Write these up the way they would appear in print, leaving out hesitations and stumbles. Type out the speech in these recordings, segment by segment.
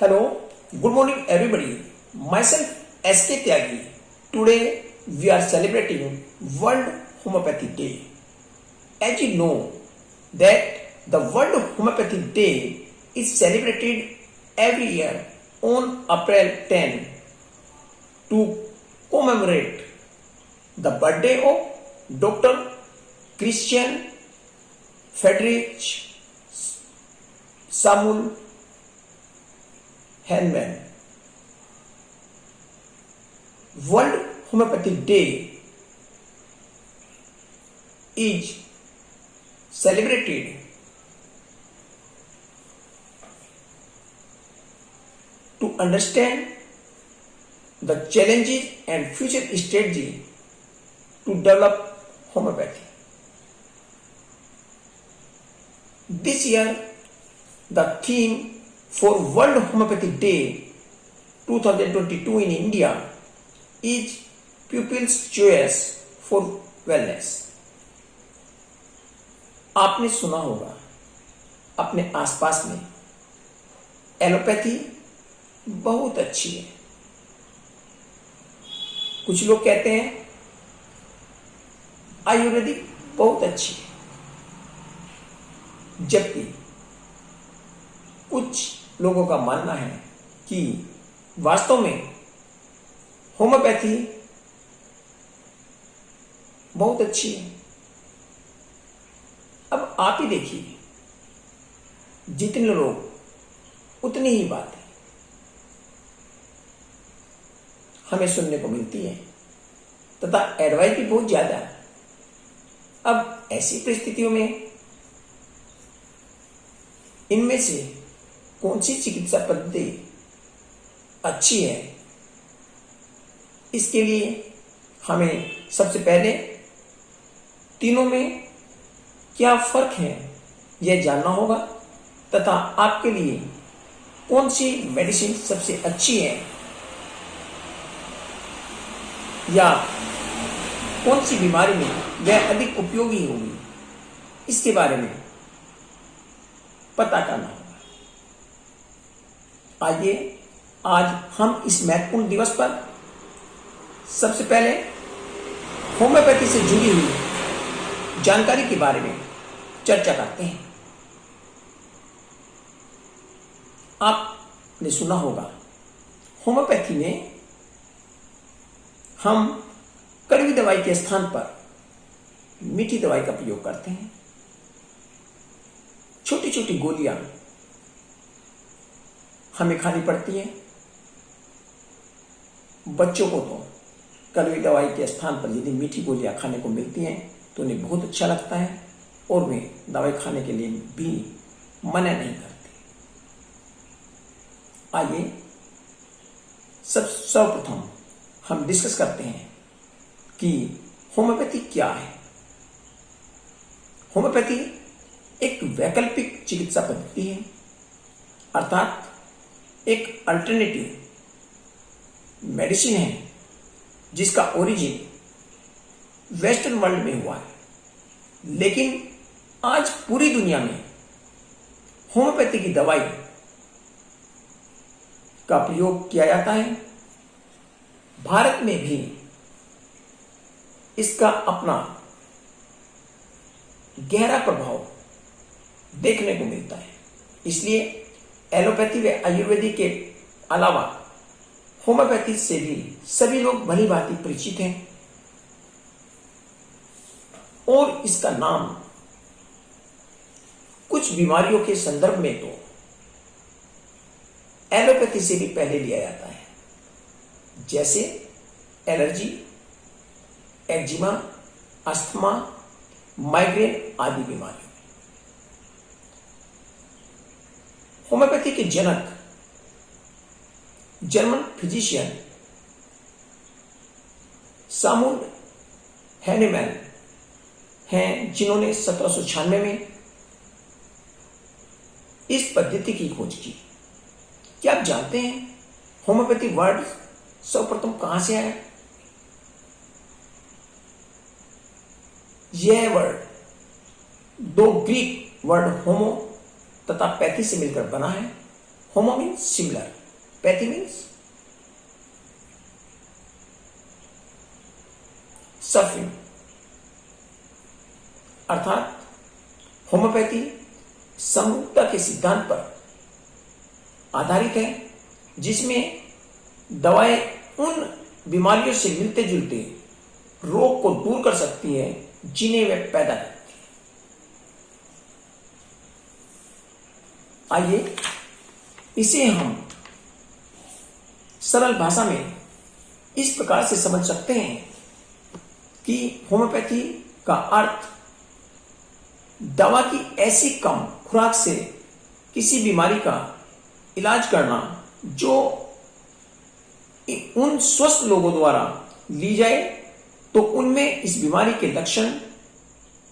Hello, good morning everybody. Myself SK Tyagi. Today we are celebrating World Homeopathy Day. As you know that the World Homeopathy Day is celebrated every year on April 10 to commemorate the birthday of Dr. Christian Friedrich Samuel Hahnemann. World Homeopathy Day is celebrated to understand the challenges and future strategy to develop homeopathy. This year, the theme for World Homeopathy Day 2022 in India is Pupil's Choice for Wellness. आपने सुना होगा अपने आसपास में allopathy बहुत अच्छी है। कुछ लोग कहते हैं आयुर्वेदिक बहुत अच्छी है, जबकि कुछ लोगों का मानना है कि वास्तव में होम्योपैथी बहुत अच्छी है। अब आप ही देखिए, जितने लोग उतनी ही बातें हमें सुनने को मिलती है तथा एडवाइस भी बहुत ज्यादा है। अब ऐसी परिस्थितियों में इनमें से कौन सी चिकित्सा पद्धति अच्छी है, इसके लिए हमें सबसे पहले तीनों में क्या फर्क है यह जानना होगा तथा आपके लिए कौन सी मेडिसिन सबसे अच्छी है या कौन सी बीमारी में वह अधिक उपयोगी होगी, इसके बारे में पता करना होगा। आइए आज हम इस महत्वपूर्ण दिवस पर सबसे पहले होम्योपैथी से जुड़ी हुई जानकारी के बारे में चर्चा करते हैं। आपने सुना होगा होम्योपैथी में हम कड़वी दवाई के स्थान पर मीठी दवाई का प्रयोग करते हैं। छोटी छोटी गोलियां हमें खानी पड़ती हैं। बच्चों को तो कड़वी दवाई के स्थान पर यदि मीठी गोलियां खाने को मिलती हैं तो उन्हें बहुत अच्छा लगता है और वे दवाई खाने के लिए भी मना नहीं करते। आइए सर्वप्रथम हम डिस्कस करते हैं कि होम्योपैथी क्या है। होम्योपैथी एक वैकल्पिक चिकित्सा पद्धति है, अर्थात एक अल्टरनेटिव मेडिसिन है जिसका ओरिजिन वेस्टर्न वर्ल्ड में हुआ है, लेकिन आज पूरी दुनिया में होम्योपैथी की दवाई का प्रयोग किया जाता है। भारत में भी इसका अपना गहरा प्रभाव देखने को मिलता है। इसलिए एलोपैथी व आयुर्वेदिक के अलावा होम्योपैथी से भी सभी लोग भली भांति परिचित हैं और इसका नाम कुछ बीमारियों के संदर्भ में तो एलोपैथी से भी पहले लिया जाता है, जैसे एलर्जी, एक्जिमा, अस्थमा, माइग्रेन आदि बीमारियों। होम्योपैथी के जनक जर्मन फिजिशियन सामुल हैनेमैन हैं, जिन्होंने 1796 में इस पद्धति की खोज की। क्या आप जानते हैं होम्योपैथी वर्ड सर्वप्रथम कहां से आया? यह वर्ड दो ग्रीक वर्ड होमो तथा पैथी से मिलकर बना है। होमो means similar, pathy means suffering. अर्थात होम्योपैथी समरूपता के सिद्धांत पर आधारित है, जिसमें दवाएं उन बीमारियों से मिलते जुलते रोग को दूर कर सकती है जिन्हें वे पैदा करती है। आइए इसे हम सरल भाषा में इस प्रकार से समझ सकते हैं कि होम्योपैथी का अर्थ दवा की ऐसी कम खुराक से किसी बीमारी का इलाज करना जो उन स्वस्थ लोगों द्वारा ली जाए तो उनमें इस बीमारी के लक्षण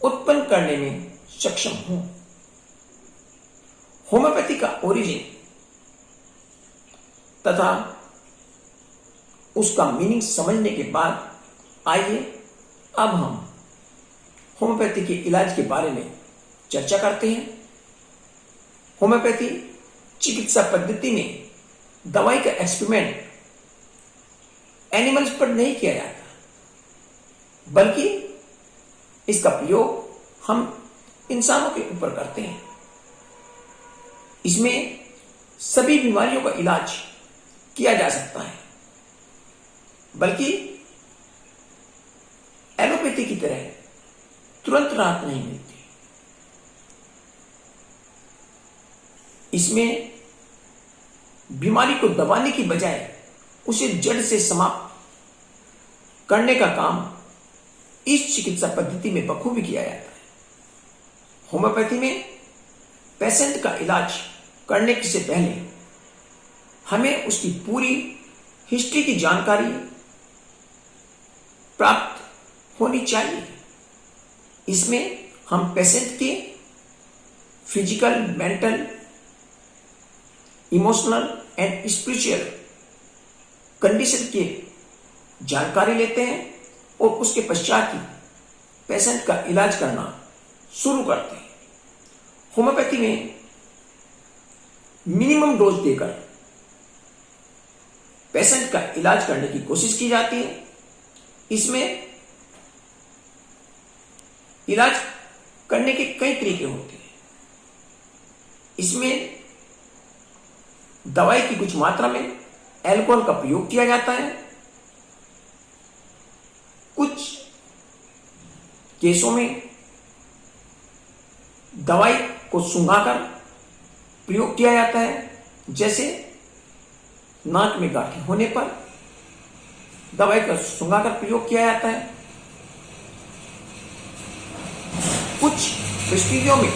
उत्पन्न करने में सक्षम हो। होम्योपैथी का ओरिजिन तथा उसका मीनिंग समझने के बाद आइए अब हम होम्योपैथी के इलाज के बारे में चर्चा करते हैं। होम्योपैथी चिकित्सा पद्धति में दवाई का एक्सपेरिमेंट एनिमल्स पर नहीं किया जाता, बल्कि इसका प्रयोग हम इंसानों के ऊपर करते हैं। इसमें सभी बीमारियों का इलाज किया जा सकता है, बल्कि एलोपैथी की तरह तुरंत राहत नहीं मिलती। इसमें बीमारी को दबाने की बजाय उसे जड़ से समाप्त करने का काम इस चिकित्सा पद्धति में बखूबी किया जाता है। होम्योपैथी में पेशेंट का इलाज करने से पहले हमें उसकी पूरी हिस्ट्री की जानकारी प्राप्त होनी चाहिए। इसमें हम पेशेंट के physical, mental, emotional and spiritual condition की जानकारी लेते हैं और उसके पश्चात ही पेशेंट का इलाज करना शुरू करते हैं। होम्योपैथी में मिनिमम डोज देकर पेशेंट का इलाज करने की कोशिश की जाती है। इसमें इलाज करने के कई तरीके होते हैं। इसमें दवाई की कुछ मात्रा में अल्कोहल का प्रयोग किया जाता है। कुछ केसों में दवाई को सूंघाकर प्रयोग किया जाता है, जैसे नाक में गांठें होने पर दवाई का सूंघाकर प्रयोग किया जाता है। कुछ परिस्थितियों में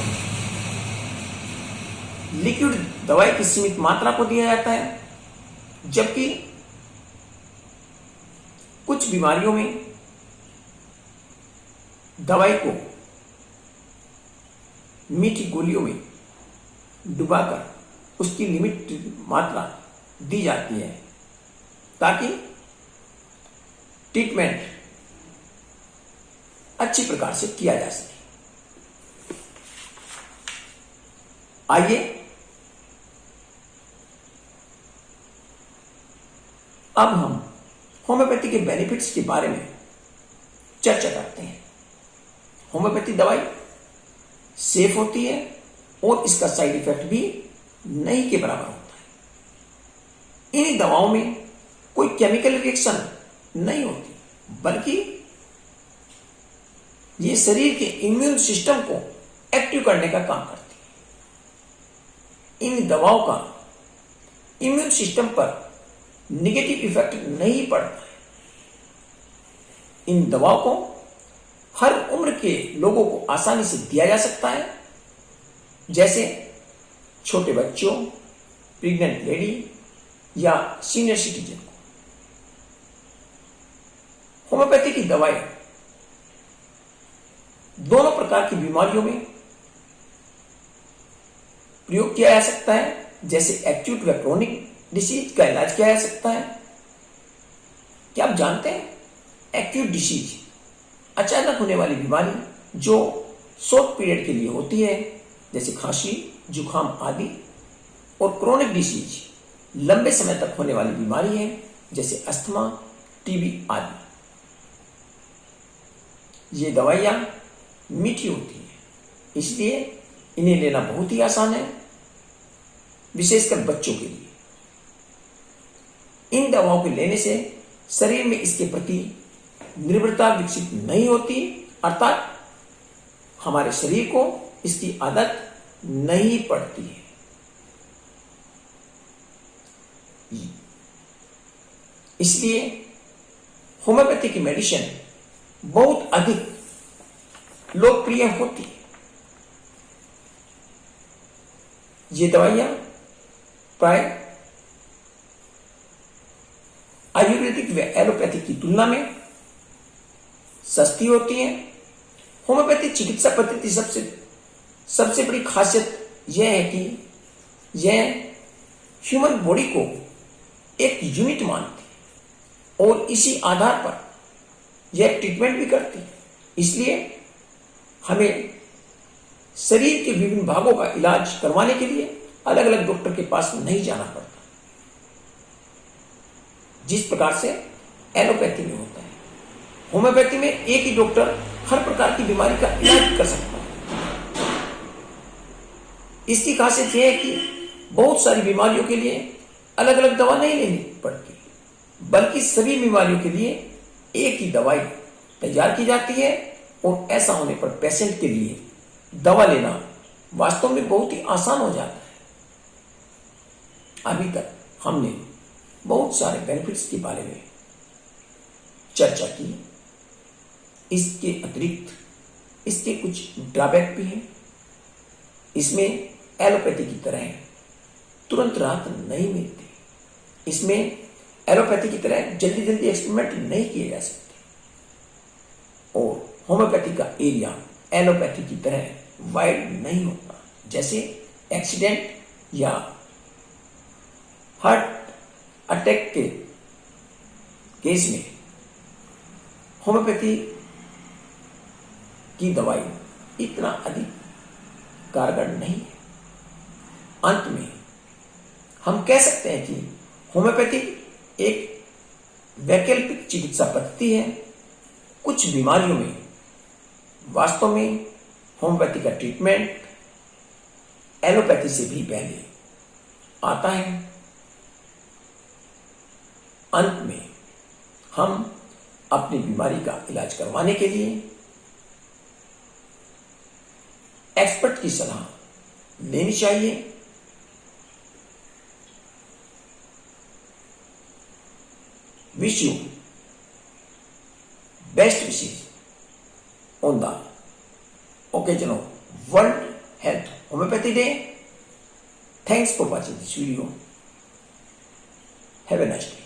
लिक्विड दवाई की सीमित मात्रा को दिया जाता है, जबकि कुछ बीमारियों में दवाई को मीठी गोलियों में डुबाकर उसकी लिमिट मात्रा दी जाती है ताकि ट्रीटमेंट अच्छी प्रकार से किया जा सके। आइए अब हम होम्योपैथी के बेनिफिट्स के बारे में चर्चा करते हैं। होम्योपैथी दवाई सेफ होती है और इसका साइड इफेक्ट भी नहीं के बराबर होता है। इन दवाओं में कोई केमिकल रिएक्शन नहीं होती, बल्कि ये शरीर के इम्यून सिस्टम को एक्टिव करने का काम करती है। इन दवाओं का इम्यून सिस्टम पर नेगेटिव इफेक्ट नहीं पड़ता है। इन दवाओं को हर उम्र के लोगों को आसानी से दिया जा सकता है, जैसे छोटे बच्चों, प्रेग्नेंट लेडी या सीनियर सिटीजन को। होम्योपैथी की दवाई दोनों प्रकार की बीमारियों में प्रयोग किया जा सकता है, जैसे एक्यूट व क्रोनिक डिसीज का इलाज किया जा सकता है। क्या आप जानते हैं, एक्यूट डिसीज अचानक होने वाली बीमारी जो शॉर्ट पीरियड के लिए होती है, जैसे खांसी, जुकाम आदि, और क्रोनिक डिसीज लंबे समय तक होने वाली बीमारी है, जैसे अस्थमा, टीबी आदि। ये दवाइयां मीठी होती हैं, इसलिए इन्हें लेना बहुत ही आसान है, विशेषकर बच्चों के लिए। इन दवाओं के लेने से शरीर में इसके प्रति निर्भरता विकसित नहीं होती, अर्थात हमारे शरीर को इसकी आदत नहीं पड़ती है। इसलिए होम्योपैथी की मेडिसिन बहुत अधिक लोकप्रिय होती है। ये दवाइयां प्राय आयुर्वेदिक व एलोपैथी की तुलना में सस्ती होती हैं। होम्योपैथी चिकित्सा पद्धति सबसे बड़ी खासियत यह है कि यह ह्यूमन बॉडी को एक यूनिट मानती है और इसी आधार पर यह ट्रीटमेंट भी करती है। इसलिए हमें शरीर के विभिन्न भागों का इलाज करवाने के लिए अलग अलग डॉक्टर के पास नहीं जाना पड़ता, जिस प्रकार से एलोपैथी में होता है। होम्योपैथी में एक ही डॉक्टर हर प्रकार की बीमारी का इलाज कर सकता है। इसकी खासियत यह है कि बहुत सारी बीमारियों के लिए अलग अलग दवा नहीं लेनी पड़ती, बल्कि सभी बीमारियों के लिए एक ही दवाई तैयार की जाती है और ऐसा होने पर पेशेंट के लिए दवा लेना वास्तव में बहुत ही आसान हो जाता है। अभी तक हमने बहुत सारे बेनिफिट्स के बारे में चर्चा की। इसके अतिरिक्त इसके कुछ ड्रॉबैक भी हैं। इसमें एलोपैथी की तरह तुरंत राहत नहीं मिलती। इसमें एलोपैथी की तरह जल्दी जल्दी एक्सपेरिमेंट नहीं किए जा सकते और होम्योपैथी का एरिया एलोपैथी की तरह वाइड नहीं होता। जैसे एक्सीडेंट या हार्ट अटैक के केस में होम्योपैथी की दवाई इतना अधिक कारगर नहीं है। अंत में हम कह सकते हैं कि होम्योपैथी एक वैकल्पिक चिकित्सा पद्धति है। कुछ बीमारियों में वास्तव में होम्योपैथी का ट्रीटमेंट एलोपैथी से भी पहले आता है। अंत में हम अपनी बीमारी का इलाज करवाने के लिए एक्सपर्ट की सलाह लेनी चाहिए। Wish you best wishes on the occasion of World Health Homeopathy Day. Thanks for watching this video. Have a nice day.